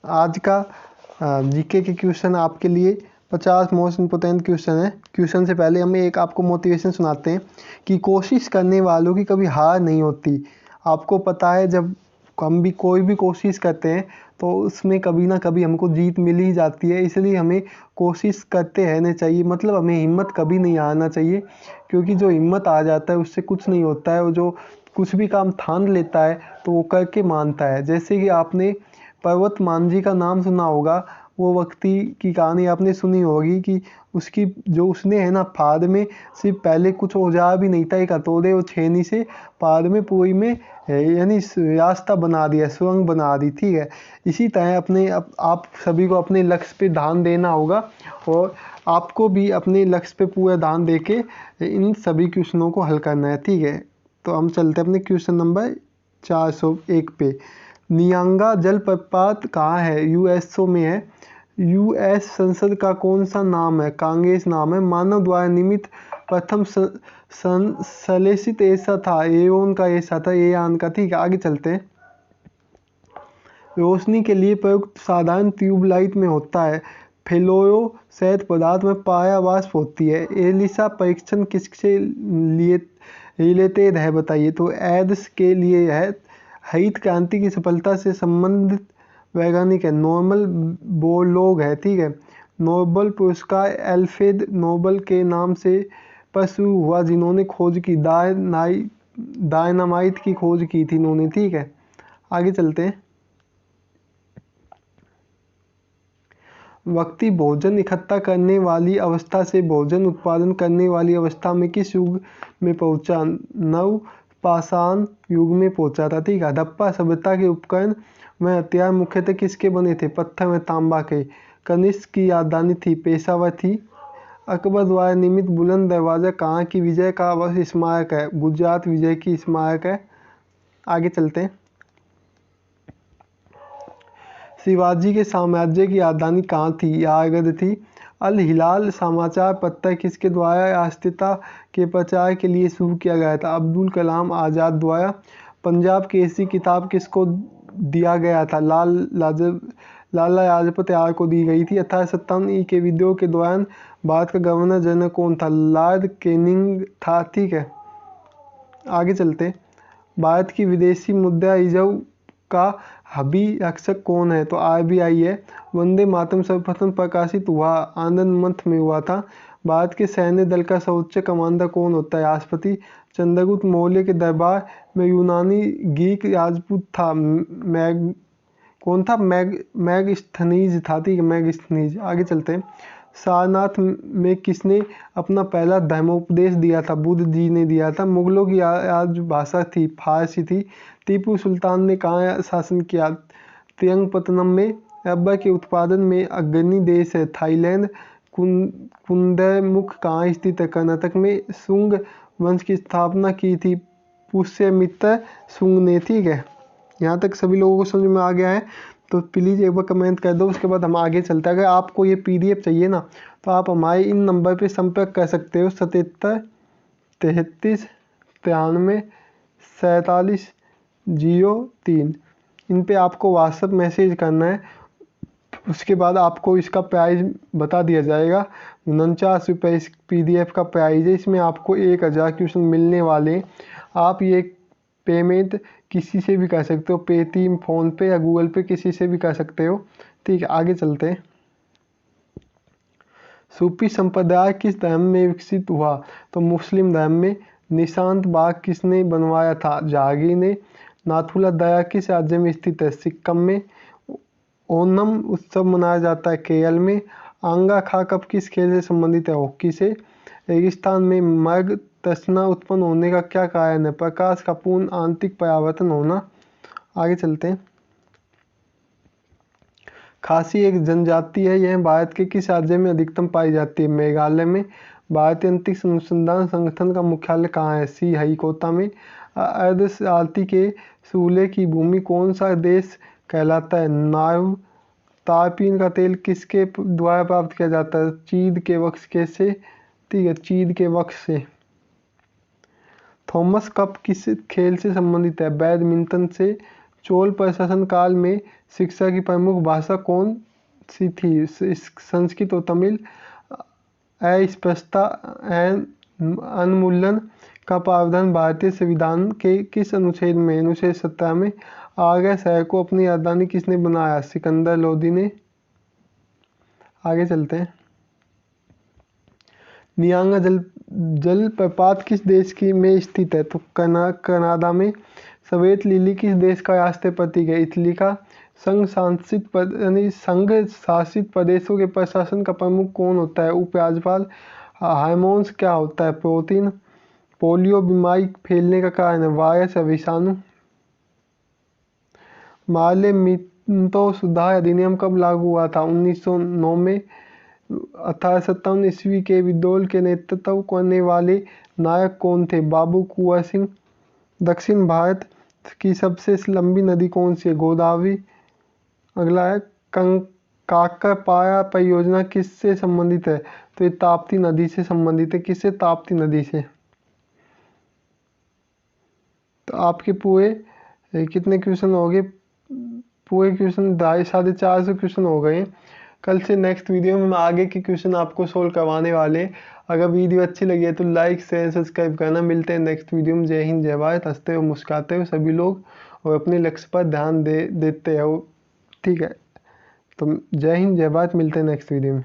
आज का जीके के क्वेश्चन आपके लिए 50 मोस्ट इम्पोर्टेंट क्वेश्चन है। क्वेश्चन से पहले हम एक आपको मोटिवेशन सुनाते हैं कि कोशिश करने वालों की कभी हार नहीं होती। आपको पता है जब हम भी कोई भी कोशिश करते हैं तो उसमें कभी ना कभी हमको जीत मिल ही जाती है, इसलिए हमें कोशिश करते रहने चाहिए। मतलब हमें हिम्मत कभी नहीं हारना चाहिए, क्योंकि जो हिम्मत आ जाता है उससे कुछ नहीं होता है। और जो कुछ भी काम ठान लेता है तो वो करके मानता है। जैसे कि आपने पर्वत मान जी का नाम सुना होगा, वो व्यक्ति की कहानी आपने सुनी होगी कि उसकी जो उसने है ना पहाड़ में सिर्फ पहले कुछ औजार भी नहीं था, एक हथौड़े और छेनी से पहाड़ में पूरी में यानी रास्ता बना दिया, सुरंग बना दी। ठीक है, इसी तरह आप सभी को अपने लक्ष्य पे ध्यान देना होगा और आपको भी अपने लक्ष्य पे पूरा ध्यान देके इन सभी क्वेश्चनों को हल करना है। ठीक है, तो हम चलते हैं अपने क्वेश्चन नंबर 401 पे। नियांगा जलप्रपात कहाँ है? यूएसओ में है। यूएस संसद का कौन सा नाम है? कांग्रेस नाम है। मानव द्वारा निर्मित प्रथम संश्लेषित ऐसा था, एओन का ऐसा था, एआन का। ठीक है, आगे चलते हैं। रोशनी के लिए प्रयुक्त साधारण ट्यूबलाइट में होता है। फ्लोरोसेंट पदार्थ में पाया वाष्प होती है। एलिसा परीक्षण किसके लिए रिलेटेड है बताइए? तो एड्स के लिए है। हरित क्रांति की सफलता से संबंधित वैज्ञानिक है, नॉर्मन बोरलॉग है। ठीक है, नोबेल पुरस्कार अल्फ्रेड नोबेल के नाम से पर शुरू हुआ, जिन्होंने खोज की डायनामाइट की खोज की थी इन्होंने। ठीक है, आगे चलते हैं। व्यक्ति भोजन इकट्ठा करने वाली अवस्था से भोजन उत्पादन करने वाली अवस्था में किस युग में पहुंचा? नवपाषाण युग में पहुंचा था। ठीक है, हड़प्पा सभ्यता के उपकरण व हथियार मुख्यतः किसके बने थे? पत्थर व तांबा के। कनिष्क की राजधानी थी पेशावर थी। अकबर द्वारा निर्मित बुलंद दरवाजा कहाँ की विजय का स्मारक है? गुजरात विजय की स्मारक है। आगे चलते हैं। शिवाजी के साम्राज्य की राजधानी कहाँ थी? यादगढ़ थी। अल हिलाल समाचार पत्र किसके द्वारा राष्ट्रीयता के प्रचार के लिए शुरू किया गया था? अब्दुल कलाम आज़ाद द्वारा। पंजाब केसरी किताब किसको दिया गया था? लाला लाजपत राय को दी गई थी। 1857 के विद्रोह के दौरान भारत का गवर्नर जनरल कौन था? लॉर्ड कैनिंग था। ठीक है, आगे चलते हैं। भारत की विदेशी मुद्रा रिजर्व का हबी रक्षक कौन है? तो आरबीआई है। वंदे मातरम सर्वप्रथम प्रकाशित हुआ आनंद मठ में हुआ था। भारत के सैन्य दल का सर्वोच्च कमांडर कौन होता है? राष्ट्रपति। चंद्रगुप्त मौर्य के दरबार में यूनानी ग्रीक राजपूत था, कौन था? मैगस्थनीज था। ठीक है, मैगस्थनीज। आगे चलते हैं। सारनाथ में किसने अपना पहला धर्मोपदेश दिया था? बुद्ध जी ने दिया था। मुगलों की राजभाषा थी फारसी थी। टीपू सुल्तान ने कहाँ शासन किया? त्रिरंगपत्तनम में। रबर के उत्पादन में अग्रणी देश है थाईलैंड। कुंदमुख कहाँ स्थित है? कर्नाटक में। शुंग वंश की स्थापना की थी पुष्यमित्र शुंग ने। ठीक है, यहाँ तक सभी लोगों को समझ में आ गया है? तो प्लीज़ एक बार कमेंट कर दो, उसके बाद हम आगे चलते हैं। अगर आपको ये पीडीएफ चाहिए ना तो आप हमारे इन नंबर पे संपर्क कर सकते हो, 77 33 93 47 03। इन पे आपको व्हाट्सअप मैसेज करना है। उसके बाद आपको इसका प्राइस बता दिया जाएगा। 49 रुपये इस पीडीएफ का प्राइस है। इसमें आपको 1000 क्वेश्चन मिलने वाले हैं। आप ये पेमेंट किसी से भी कर सकते हो, पेटीएम, फ़ोनपे या गूगल पे, किसी से भी कर सकते हो। ठीक है, आगे चलते हैं। सूफी संप्रदाय किस धर्म में विकसित हुआ? तो मुस्लिम धर्म में। निशांत बाग किसने बनवाया था? जहांगीर ने। नाथुला दर्रा किस राज्य में स्थित है? सिक्किम में। ओनम उत्सव मनाया जाता है केरल में। आंगा खा कप किस खेल से संबंधित है? हॉकी से। रेगिस्तान में मर्ग तृष्णा उत्पन्न होने का क्या कारण है? प्रकाश का पूर्ण आंतरिक परावर्तन होना। आगे चलते हैं। खासी एक जनजाति है, यह भारत के किस राज्य में अधिकतम पाई जाती है? मेघालय में। भारतीय अंतरिक्ष अनुसंधान संगठन का मुख्यालय कहाँ है? श्रीहरिकोटा में। अर्धसारथी के शूले की भूमि कौन सा देश कहलाता है? नार्वे। तारपीन का तेल किसके द्वारा प्राप्त किया जाता है? चीड़ के वृक्ष के से। ठीक है, चीड़ के वृक्ष से। थॉमस कप किस खेल से संबंधित है? बैडमिंटन से। चोल प्रशासन काल में शिक्षा की प्रमुख भाषा कौन सी थी? संस्कृत और तमिल। अस्पृश्यता उन्मूलन का प्रावधान भारतीय संविधान के किस अनुच्छेद में? अनुच्छेद 17 में। आगरा शहर को अपनी राजधानी किसने बनाया? सिकंदर लोदी ने। आगे चलते हैं। नियांगा जलप्रपात किस देश की में स्थित है? तो कनाडा में। श्वेत लिली किस देश का राष्ट्रीय प्रतीक है? इटली का। संघ शासित प्रदेशों के प्रशासन का प्रमुख कौन होता है? उपराज्यपाल। हार्मोन्स क्या होता है? प्रोटीन। पोलियो बीमारी फैलने का कारण है? वायरस या विषाणु। माल्यमिंतो सुधार अधिनियम कब लागू हुआ था? 1909 में। 1857 ईस्वी के विद्रोह के नेतृत्व करने वाले नायक कौन थे? बाबू कुंवर सिंह। दक्षिण भारत की सबसे लंबी नदी कौन सी है? गोदावरी। अगला है काकरपारा परियोजना किससे संबंधित है? तो ये ताप्ती नदी से संबंधित है। किससे? ताप्ती नदी से। तो आपके पूरे कितने क्वेश्चन हो गए? पूरे क्वेश्चन 450 क्वेश्चन हो गए। कल से नेक्स्ट वीडियो में हम आगे के क्वेश्चन आपको सोल्व करवाने वाले। अगर वीडियो अच्छी लगी है तो लाइक शेयर सब्सक्राइब करना। मिलते हैं नेक्स्ट वीडियो में। जय हिंद जय भारत। हंसते हुए मुस्कुराते हुए सभी लोग, और अपने लक्ष्य पर ध्यान देते हो। ठीक है, तो जय हिंद जय भारत। मिलते हैं नेक्स्ट वीडियो में।